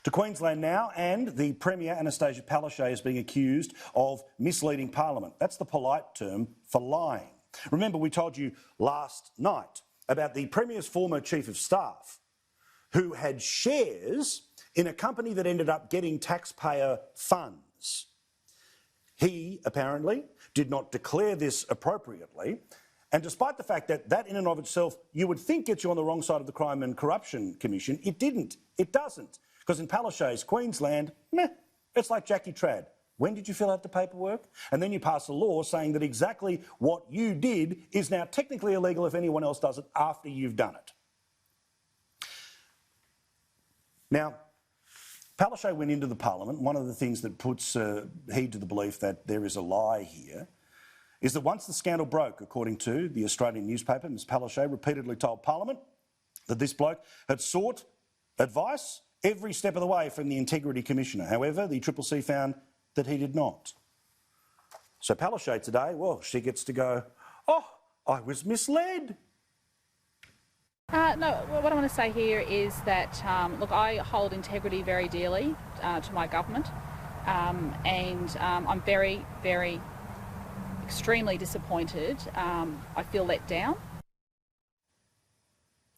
To Queensland now, and the Premier Anastasia Palaszczuk is being accused of misleading Parliament. That's the polite term for lying. Remember, we told you last night about the Premier's former Chief of Staff who had shares in a company that ended up getting taxpayer funds. He apparently did not declare this appropriately, and despite the fact that that in and of itself you would think gets you on the wrong side of the Crime and Corruption Commission, it didn't. It doesn't. Because in Palaszczuk's Queensland, it's like Jackie Trad. When did you fill out the paperwork? And then you pass a law saying that exactly what you did is now technically illegal if anyone else does it after you've done it. Now, Palaszczuk went into the Parliament. One of the things that puts heed to the belief that there is a lie here is that once the scandal broke, according to the Australian newspaper, Ms Palaszczuk repeatedly told Parliament that this bloke had sought advice every step of the way from the Integrity Commissioner. However, the CCC found that he did not. So Palaszczuk today, well, she gets to go, oh, I was misled. No, what I want to say here is that, look, I hold integrity very dearly to my government, and I'm very, very, extremely disappointed. I feel let down.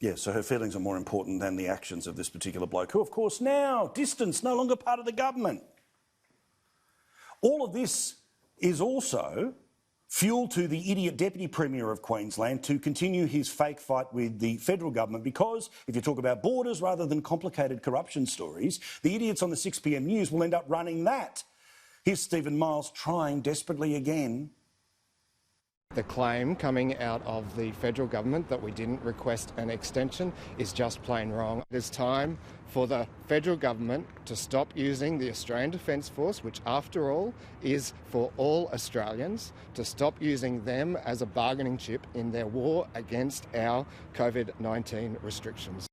Yeah, so her feelings are more important than the actions of this particular bloke, who, of course, now, distanced, no longer part of the government. All of this is also fuel to the idiot Deputy Premier of Queensland to continue his fake fight with the federal government, because if you talk about borders rather than complicated corruption stories, the idiots on the 6pm news will end up running that. Here's Stephen Miles trying desperately again. The claim coming out of the federal government that we didn't request an extension is just plain wrong. It is time for the federal government to stop using the Australian Defence Force, which after all is for all Australians, to stop using them as a bargaining chip in their war against our COVID-19 restrictions.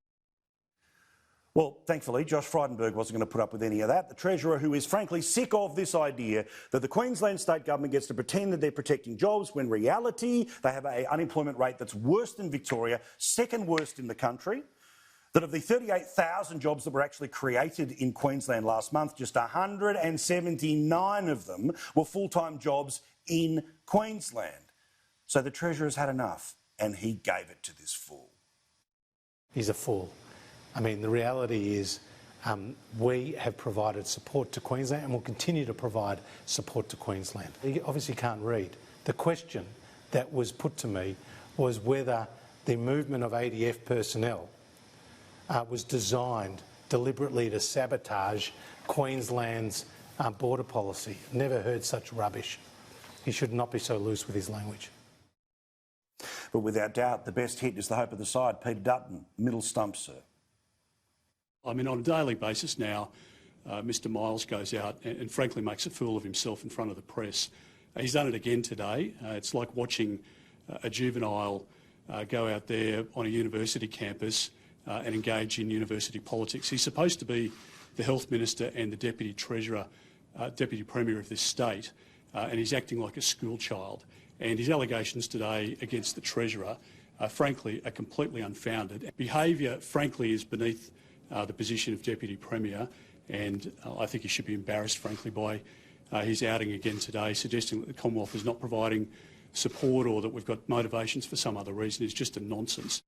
Well, thankfully, Josh Frydenberg wasn't going to put up with any of that. The Treasurer, who is frankly sick of this idea that the Queensland state government gets to pretend that they're protecting jobs when reality they have an unemployment rate that's worse than Victoria, second worst in the country. That of the 38,000 jobs that were actually created in Queensland last month, just 179 of them were full-time jobs in Queensland. So the Treasurer's had enough, and he gave it to this fool. He's a fool. I mean, the reality is we have provided support to Queensland and will continue to provide support to Queensland. He obviously can't read. The question that was put to me was whether the movement of ADF personnel was designed deliberately to sabotage Queensland's border policy. Never heard such rubbish. He should not be so loose with his language. But without doubt, the best hit is the hope of the side, Peter Dutton, middle stump, sir. I mean, on a daily basis now, Mr Miles goes out and frankly makes a fool of himself in front of the press. He's done it again today. It's like watching a juvenile go out there on a university campus and engage in university politics. He's supposed to be the Health Minister and the Deputy Treasurer, Deputy Premier of this state, and he's acting like a schoolchild. And his allegations today against the Treasurer, frankly, are completely unfounded. Behaviour, frankly, is beneath the position of Deputy Premier, and I think he should be embarrassed, frankly, by his outing again today, suggesting that the Commonwealth is not providing support or that we've got motivations for some other reason is just a nonsense.